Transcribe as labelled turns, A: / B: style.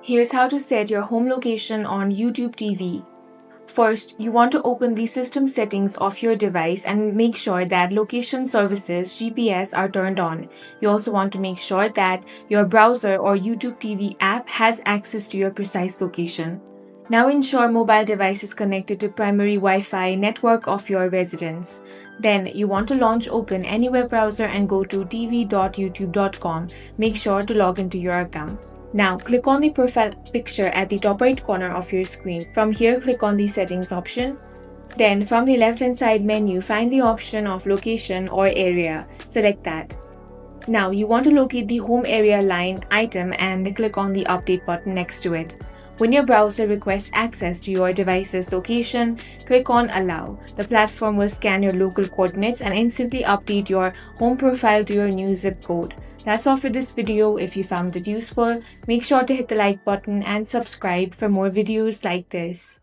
A: Here's how to set your home location on YouTube TV. First, you want to open the system settings of your device and make sure that location services GPS are turned on. You also want to make sure that your browser or YouTube TV app has access to your precise location. Now ensure mobile device is connected to primary Wi-Fi network of your residence. Then you want to launch Open any web browser and go to tv.youtube.com. Make sure to log into your account. Now, click on the profile picture at the top right corner of your screen. From here, click on the settings option. Then, from the left-hand side menu, find the option of location or area. Select that. Now, you want to locate the home area line item and click on the update button next to it. When your browser requests access to your device's location, click on Allow. The platform will scan your local coordinates and instantly update your home profile to your new zip code. That's all for this video. If you found it useful, make sure to hit the like button and subscribe for more videos like this.